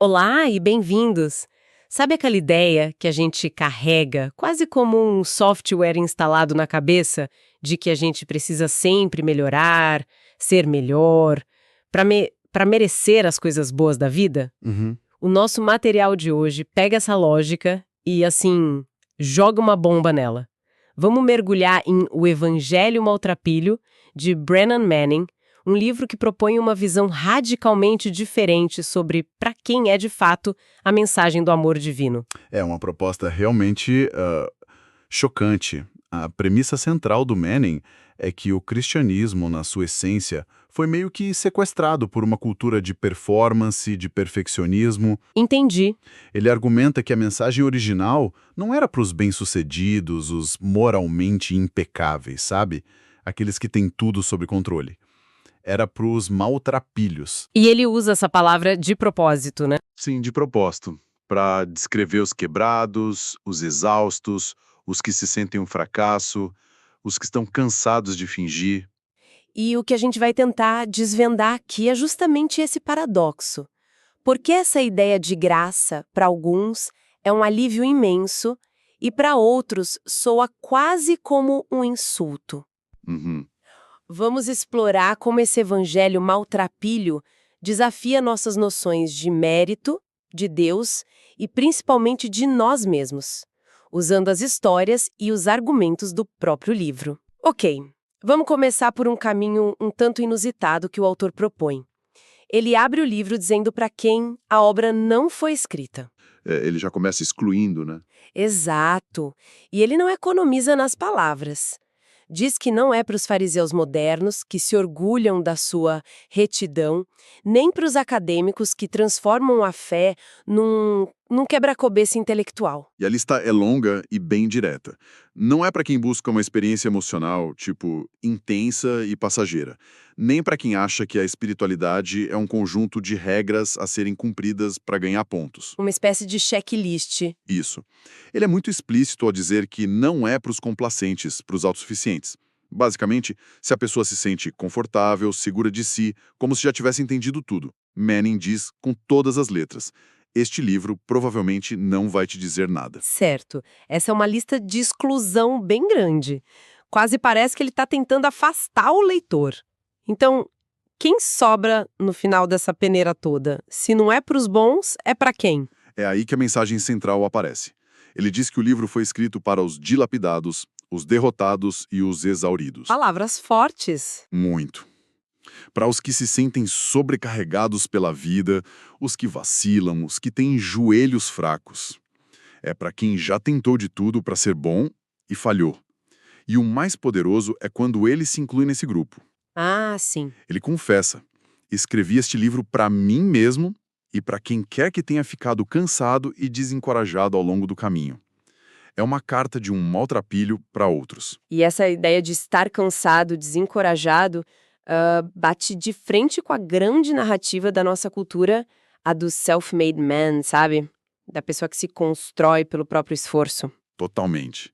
Olá e bem-vindos! Sabe aquela ideia que a gente carrega, quase como um software instalado na cabeça, de que a gente precisa sempre melhorar, ser melhor, para merecer as coisas boas da vida? Uhum. O nosso material de hoje pega essa lógica e, assim, joga uma bomba nela. Vamos mergulhar em O Evangelho Maltrapilho, de Brennan Manning, um livro que propõe uma visão radicalmente diferente sobre para quem é de fato a mensagem do amor divino. É uma proposta realmente chocante. A premissa central do Manning é que o cristianismo, na sua essência, foi meio que sequestrado por uma cultura de performance, de perfeccionismo. Entendi. Ele argumenta que a mensagem original não era para os bem-sucedidos, os moralmente impecáveis, sabe? Aqueles que têm tudo sob controle. Era para os maltrapilhos. E ele usa essa palavra de propósito, né? Sim, de propósito, para descrever os quebrados, os exaustos, os que se sentem um fracasso, os que estão cansados de fingir. E o que a gente vai tentar desvendar aqui é justamente esse paradoxo. Porque essa ideia de graça, para alguns, é um alívio imenso e para outros soa quase como um insulto. Uhum. Vamos explorar como esse evangelho maltrapilho desafia nossas noções de mérito, de Deus e principalmente de nós mesmos, usando as histórias e os argumentos do próprio livro. Ok, vamos começar por um caminho um tanto inusitado que o autor propõe. Ele abre o livro dizendo para quem a obra não foi escrita. Ele já começa excluindo, né? Exato. E ele não economiza nas palavras. Diz que não é para os fariseus modernos, que se orgulham da sua retidão, nem para os acadêmicos que transformam a fé num quebra-cabeça intelectual. E a lista é longa e bem direta. Não é para quem busca uma experiência emocional, tipo, intensa e passageira. Nem para quem acha que a espiritualidade é um conjunto de regras a serem cumpridas para ganhar pontos. Uma espécie de checklist. Isso. Ele é muito explícito ao dizer que não é para os complacentes, para os autossuficientes. Basicamente, se a pessoa se sente confortável, segura de si, como se já tivesse entendido tudo. Manning diz com todas as letras. Este livro provavelmente não vai te dizer nada. Certo. Essa é uma lista de exclusão bem grande. Quase parece que ele está tentando afastar o leitor. Então, quem sobra no final dessa peneira toda? Se não é para os bons, é para quem? É aí que a mensagem central aparece. Ele diz que o livro foi escrito para os dilapidados, os derrotados e os exauridos. Palavras fortes. Muito. Para os que se sentem sobrecarregados pela vida, os que vacilam, os que têm joelhos fracos. É para quem já tentou de tudo para ser bom e falhou. E o mais poderoso é quando ele se inclui nesse grupo. Ah, sim. Ele confessa: escrevi este livro para mim mesmo e para quem quer que tenha ficado cansado e desencorajado ao longo do caminho. É uma carta de um maltrapilho para outros. E essa ideia de estar cansado, desencorajado, bate de frente com a grande narrativa da nossa cultura, a do self-made man, sabe? Da pessoa que se constrói pelo próprio esforço. Totalmente.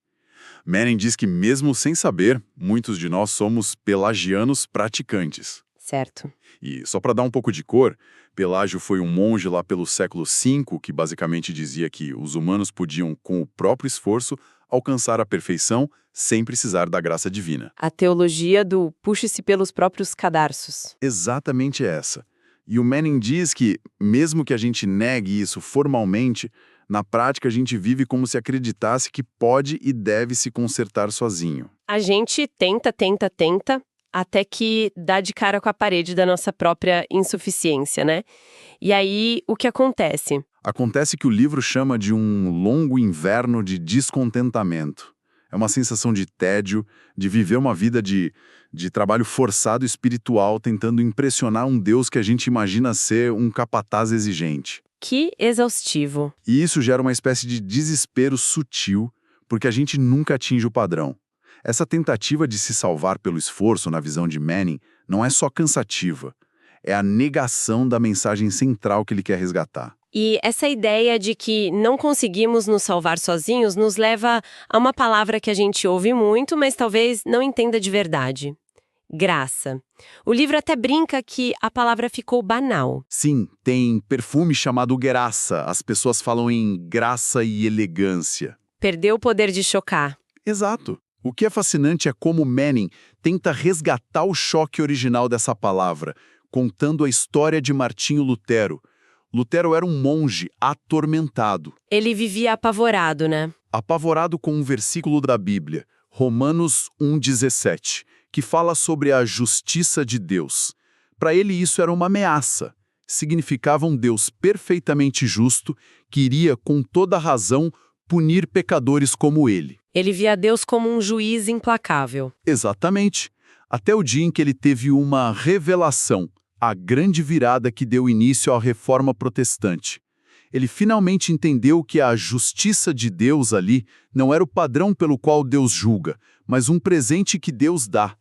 Manning diz que, mesmo sem saber, muitos de nós somos pelagianos praticantes. Certo. E só para dar um pouco de cor, Pelágio foi um monge lá pelo século V que basicamente dizia que os humanos podiam, com o próprio esforço, alcançar a perfeição sem precisar da graça divina. A teologia do puxe-se pelos próprios cadarços. Exatamente essa. E o Manning diz que, mesmo que a gente negue isso formalmente, na prática a gente vive como se acreditasse que pode e deve se consertar sozinho. A gente tenta, até que dá de cara com a parede da nossa própria insuficiência, né? E aí, o que acontece? Acontece que o livro chama de um longo inverno de descontentamento. É uma sensação de tédio, de viver uma vida de trabalho forçado espiritual, tentando impressionar um Deus que a gente imagina ser um capataz exigente. Que exaustivo. E isso gera uma espécie de desespero sutil, porque a gente nunca atinge o padrão. Essa tentativa de se salvar pelo esforço, na visão de Manning, não é só cansativa. É a negação da mensagem central que ele quer resgatar. E essa ideia de que não conseguimos nos salvar sozinhos nos leva a uma palavra que a gente ouve muito, mas talvez não entenda de verdade. Graça. O livro até brinca que a palavra ficou banal. Sim, tem perfume chamado graça. As pessoas falam em graça e elegância. Perdeu o poder de chocar. Exato. O que é fascinante é como Manning tenta resgatar o choque original dessa palavra, contando a história de Martinho Lutero. Lutero era um monge atormentado. Ele vivia apavorado, né? Apavorado com um versículo da Bíblia, Romanos 1,17, que fala sobre a justiça de Deus. Para ele isso era uma ameaça. Significava um Deus perfeitamente justo que iria, com toda razão, punir pecadores como ele. Ele via Deus como um juiz implacável. Exatamente. Até o dia em que ele teve uma revelação, a grande virada que deu início à Reforma Protestante. Ele finalmente entendeu que a justiça de Deus ali não era o padrão pelo qual Deus julga, mas um presente que Deus dá.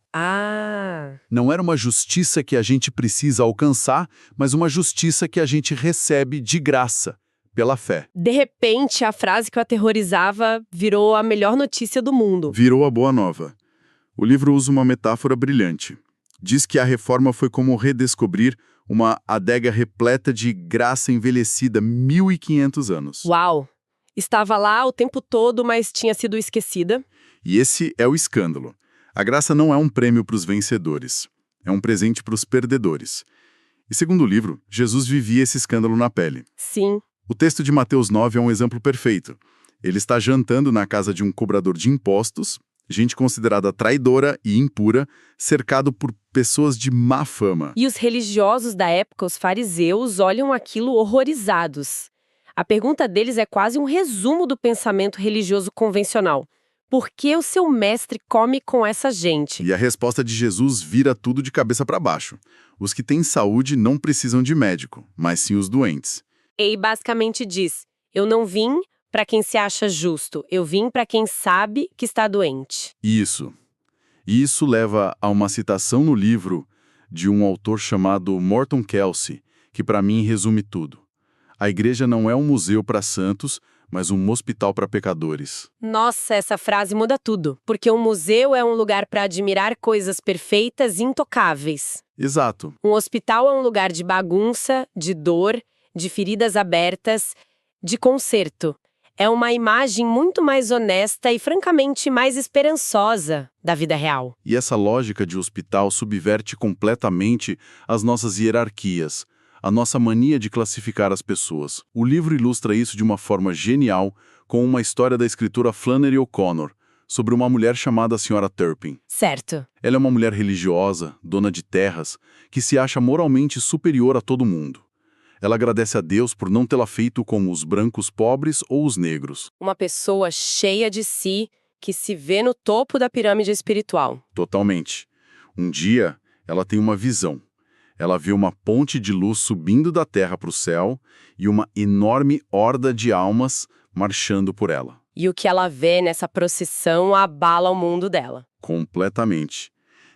Não era uma justiça que a gente precisa alcançar, mas uma justiça que a gente recebe de graça, pela fé. De repente, a frase que o aterrorizava virou a melhor notícia do mundo. Virou a boa nova. O livro usa uma metáfora brilhante. Diz que a reforma foi como redescobrir uma adega repleta de graça envelhecida 1.500 anos. Uau! Estava lá o tempo todo, mas tinha sido esquecida. E esse é o escândalo. A graça não é um prêmio para os vencedores. É um presente para os perdedores. E segundo o livro, Jesus vivia esse escândalo na pele. Sim. O texto de Mateus 9 é um exemplo perfeito. Ele está jantando na casa de um cobrador de impostos, gente considerada traidora e impura, cercado por pessoas de má fama. E os religiosos da época, os fariseus, olham aquilo horrorizados. A pergunta deles é quase um resumo do pensamento religioso convencional. Por que o seu mestre come com essa gente? E a resposta de Jesus vira tudo de cabeça para baixo. Os que têm saúde não precisam de médico, mas sim os doentes. E basicamente diz, eu não vim para quem se acha justo, eu vim para quem sabe que está doente. Isso. E isso leva a uma citação no livro de um autor chamado Morton Kelsey, que para mim resume tudo. A igreja não é um museu para santos, mas um hospital para pecadores. Nossa, essa frase muda tudo, porque um museu é um lugar para admirar coisas perfeitas e intocáveis. Exato. Um hospital é um lugar de bagunça, de dor, de feridas abertas, de conserto. É uma imagem muito mais honesta e, francamente, mais esperançosa da vida real. E essa lógica de hospital subverte completamente as nossas hierarquias, a nossa mania de classificar as pessoas. O livro ilustra isso de uma forma genial com uma história da escritora Flannery O'Connor, sobre uma mulher chamada Sra. Turpin. Certo. Ela é uma mulher religiosa, dona de terras, que se acha moralmente superior a todo mundo. Ela agradece a Deus por não tê-la feito como os brancos pobres ou os negros. Uma pessoa cheia de si, que se vê no topo da pirâmide espiritual. Totalmente. Um dia, ela tem uma visão. Ela vê uma ponte de luz subindo da terra para o céu e uma enorme horda de almas marchando por ela. E o que ela vê nessa procissão abala o mundo dela. Completamente.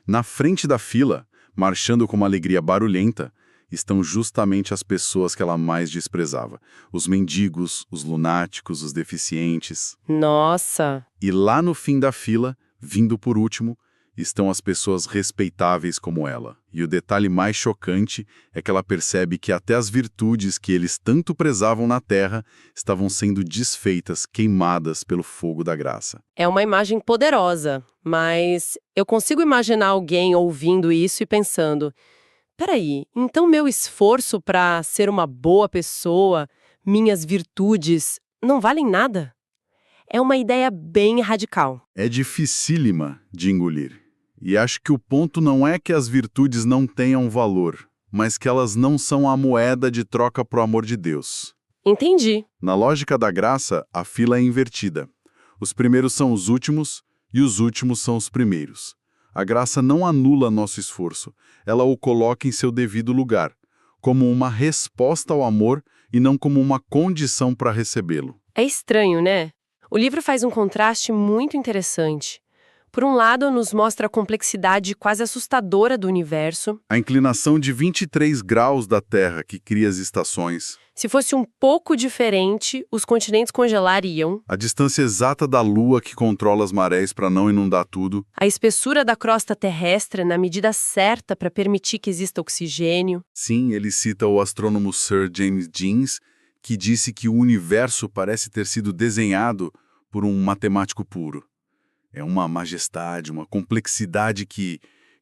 Na frente da fila, marchando com uma alegria barulhenta, estão justamente as pessoas que ela mais desprezava. Os mendigos, os lunáticos, os deficientes. Nossa! E lá no fim da fila, vindo por último, estão as pessoas respeitáveis como ela. E o detalhe mais chocante é que ela percebe que até as virtudes que eles tanto prezavam na terra estavam sendo desfeitas, queimadas pelo fogo da graça. É uma imagem poderosa, mas eu consigo imaginar alguém ouvindo isso e pensando: peraí, então meu esforço para ser uma boa pessoa, minhas virtudes, não valem nada? É uma ideia bem radical. É dificílima de engolir. E acho que o ponto não é que as virtudes não tenham valor, mas que elas não são a moeda de troca pro amor de Deus. Entendi. Na lógica da graça, a fila é invertida. Os primeiros são os últimos e os últimos são os primeiros. A graça não anula nosso esforço, ela o coloca em seu devido lugar, como uma resposta ao amor e não como uma condição para recebê-lo. É estranho, né? O livro faz um contraste muito interessante, Por um lado, nos mostra a complexidade quase assustadora do universo. A inclinação de 23 graus da Terra que cria as estações. Se fosse um pouco diferente, os continentes congelariam. A distância exata da Lua que controla as marés para não inundar tudo. A espessura da crosta terrestre na medida certa para permitir que exista oxigênio. Sim, ele cita o astrônomo Sir James Jeans, que disse que o universo parece ter sido desenhado por um matemático puro. É uma majestade, uma complexidade que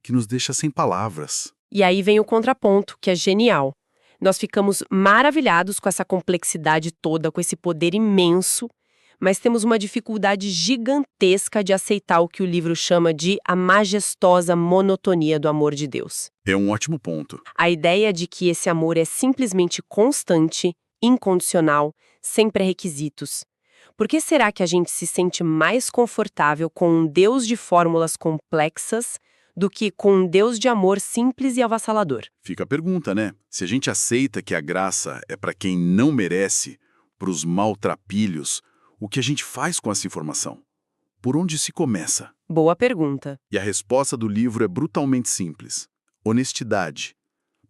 nos deixa sem palavras. E aí vem o contraponto, que é genial. Nós ficamos maravilhados com essa complexidade toda, com esse poder imenso, mas temos uma dificuldade gigantesca de aceitar o que o livro chama de a majestosa monotonia do amor de Deus. É um ótimo ponto. A ideia de que esse amor é simplesmente constante, incondicional, sem pré-requisitos. Por que será que a gente se sente mais confortável com um Deus de fórmulas complexas do que com um Deus de amor simples e avassalador? Fica a pergunta, né? Se a gente aceita que a graça é para quem não merece, para os maltrapilhos, o que a gente faz com essa informação? Por onde se começa? Boa pergunta. E a resposta do livro é brutalmente simples. Honestidade.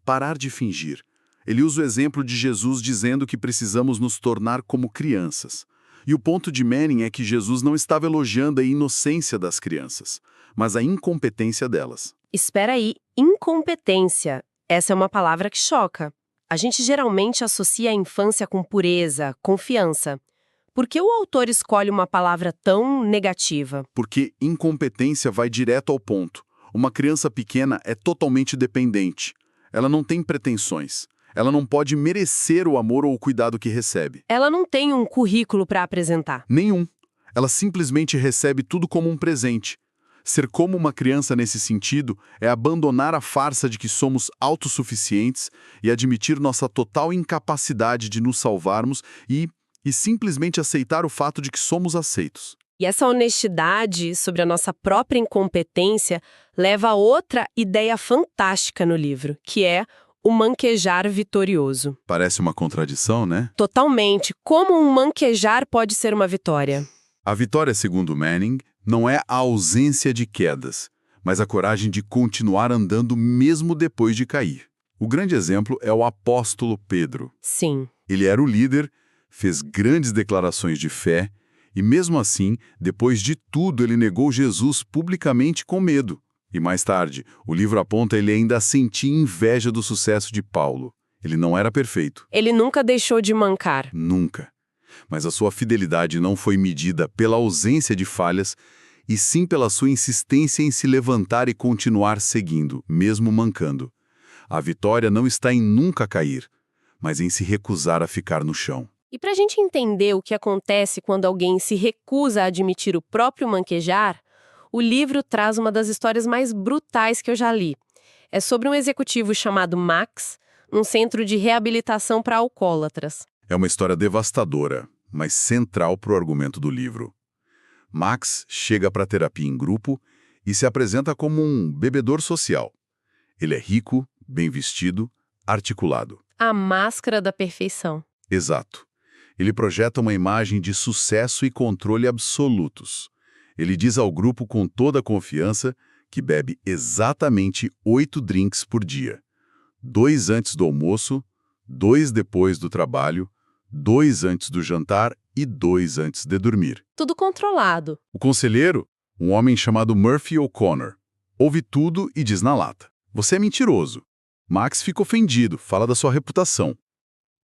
Parar de fingir. Ele usa o exemplo de Jesus dizendo que precisamos nos tornar como crianças. E o ponto de Manning é que Jesus não estava elogiando a inocência das crianças, mas a incompetência delas. Espera aí, incompetência. Essa é uma palavra que choca. A gente geralmente associa a infância com pureza, confiança. Por que o autor escolhe uma palavra tão negativa? Porque incompetência vai direto ao ponto. Uma criança pequena é totalmente dependente. Ela não tem pretensões. Ela não pode merecer o amor ou o cuidado que recebe. Ela não tem um currículo para apresentar. Nenhum. Ela simplesmente recebe tudo como um presente. Ser como uma criança nesse sentido é abandonar a farsa de que somos autossuficientes e admitir nossa total incapacidade de nos salvarmos e simplesmente aceitar o fato de que somos aceitos. E essa honestidade sobre a nossa própria incompetência leva a outra ideia fantástica no livro, que é o manquejar vitorioso. Parece uma contradição, né? Totalmente. Como um manquejar pode ser uma vitória? A vitória, segundo Manning, não é a ausência de quedas, mas a coragem de continuar andando mesmo depois de cair. O grande exemplo é o apóstolo Pedro. Sim. Ele era o líder, fez grandes declarações de fé, e mesmo assim, depois de tudo, ele negou Jesus publicamente com medo. E mais tarde, o livro aponta ele ainda a sentir inveja do sucesso de Paulo. Ele não era perfeito. Ele nunca deixou de mancar. Nunca. Mas a sua fidelidade não foi medida pela ausência de falhas, e sim pela sua insistência em se levantar e continuar seguindo, mesmo mancando. A vitória não está em nunca cair, mas em se recusar a ficar no chão. E para a gente entender o que acontece quando alguém se recusa a admitir o próprio manquejar, o livro traz uma das histórias mais brutais que eu já li. É sobre um executivo chamado Max, num centro de reabilitação para alcoólatras. É uma história devastadora, mas central para o argumento do livro. Max chega para a terapia em grupo e se apresenta como um bebedor social. Ele é rico, bem vestido, articulado. A máscara da perfeição. Exato. Ele projeta uma imagem de sucesso e controle absolutos. Ele diz ao grupo com toda a confiança que bebe exatamente 8 drinks por dia. 2 antes do almoço, 2 depois do trabalho, 2 antes do jantar e 2 antes de dormir. Tudo controlado. O conselheiro, um homem chamado Murphy O'Connor, ouve tudo e diz na lata: "Você é mentiroso." Max fica ofendido, fala da sua reputação.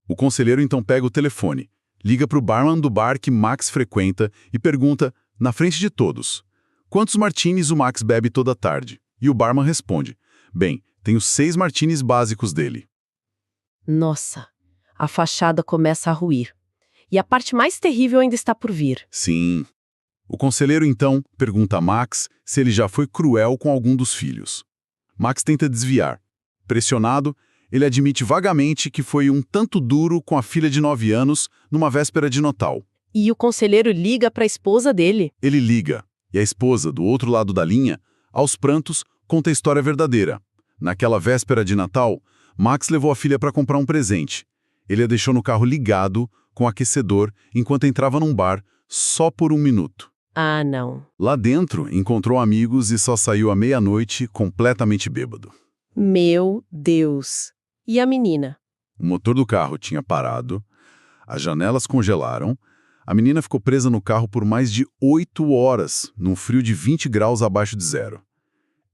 O conselheiro então pega o telefone, liga para o barman do bar que Max frequenta e pergunta, na frente de todos, quantos martinis o Max bebe toda tarde? E o barman responde: "Bem, tenho 6 martinis básicos dele." Nossa, a fachada começa a ruir. E a parte mais terrível ainda está por vir. Sim. O conselheiro então pergunta a Max se ele já foi cruel com algum dos filhos. Max tenta desviar. Pressionado, ele admite vagamente que foi um tanto duro com a filha de 9 anos numa véspera de Natal. E o conselheiro liga para a esposa dele. Ele liga, e a esposa, do outro lado da linha, aos prantos, conta a história verdadeira. Naquela véspera de Natal, Max levou a filha para comprar um presente. Ele a deixou no carro ligado, com aquecedor, enquanto entrava num bar, só por 1 minuto. Ah, não. Lá dentro, encontrou amigos e só saiu à meia-noite completamente bêbado. Meu Deus. E a menina? O motor do carro tinha parado, as janelas congelaram, a menina ficou presa no carro por mais de 8 horas, num frio de 20 graus abaixo de zero.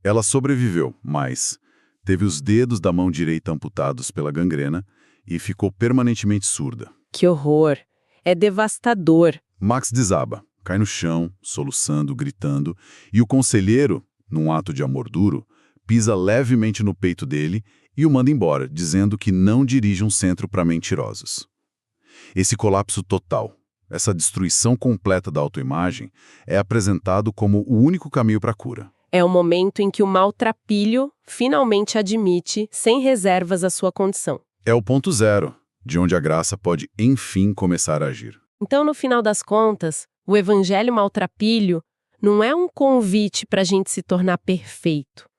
Ela sobreviveu, mas teve os dedos da mão direita amputados pela gangrena e ficou permanentemente surda. Que horror. É devastador. Max desaba, cai no chão, soluçando, gritando, e o conselheiro, num ato de amor duro, pisa levemente no peito dele e o manda embora, dizendo que não dirige um centro para mentirosos. Esse colapso total, essa destruição completa da autoimagem, é apresentado como o único caminho para a cura. É o momento em que o maltrapilho finalmente admite, sem reservas, a sua condição. É o ponto zero, de onde a graça pode, enfim, começar a agir. Então, no final das contas, o evangelho maltrapilho não é um convite para a gente se tornar perfeito.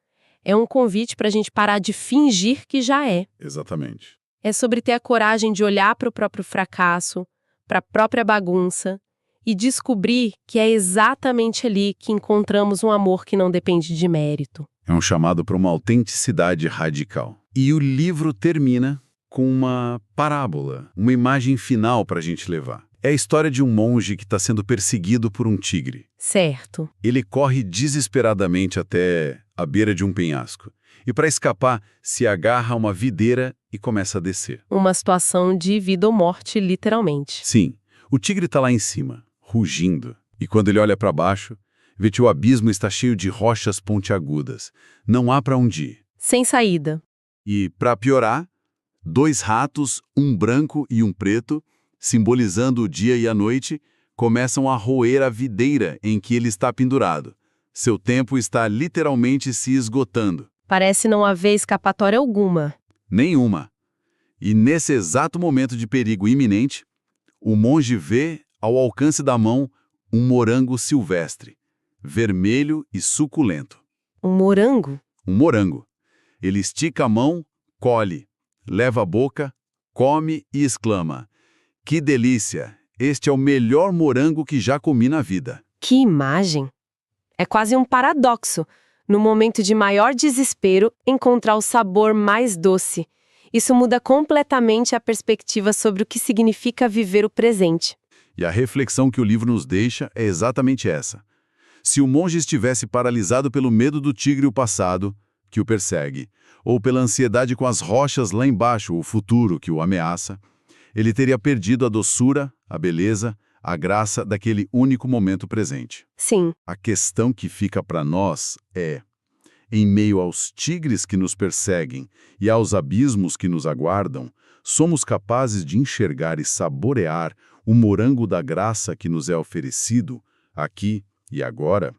É um convite para a gente parar de fingir que já é. Exatamente. É sobre ter a coragem de olhar para o próprio fracasso, para a própria bagunça e descobrir que é exatamente ali que encontramos um amor que não depende de mérito. É um chamado para uma autenticidade radical. E o livro termina com uma parábola, uma imagem final para a gente levar. É a história de um monge que está sendo perseguido por um tigre. Certo. Ele corre desesperadamente até a beira de um penhasco. E para escapar, se agarra a uma videira e começa a descer. Uma situação de vida ou morte, literalmente. Sim, o tigre está lá em cima, rugindo. E quando ele olha para baixo, vê que o abismo está cheio de rochas pontiagudas. Não há para onde ir. Sem saída. E, para piorar, 2 ratos, um branco e um preto, simbolizando o dia e a noite, começam a roer a videira em que ele está pendurado. Seu tempo está literalmente se esgotando. Parece não haver escapatória alguma. Nenhuma. E nesse exato momento de perigo iminente, o monge vê, ao alcance da mão, um morango silvestre, vermelho e suculento. Um morango? Um morango. Ele estica a mão, colhe, leva à boca, come e exclama: "Que delícia! Este é o melhor morango que já comi na vida." Que imagem! É quase um paradoxo. No momento de maior desespero, encontrar o sabor mais doce. Isso muda completamente a perspectiva sobre o que significa viver o presente. E a reflexão que o livro nos deixa é exatamente essa. Se o monge estivesse paralisado pelo medo do tigre o passado, que o persegue, ou pela ansiedade com as rochas lá embaixo, o futuro que o ameaça, ele teria perdido a doçura, a beleza, a graça daquele único momento presente. Sim. A questão que fica para nós é: em meio aos tigres que nos perseguem e aos abismos que nos aguardam, somos capazes de enxergar e saborear o morango da graça que nos é oferecido, aqui e agora?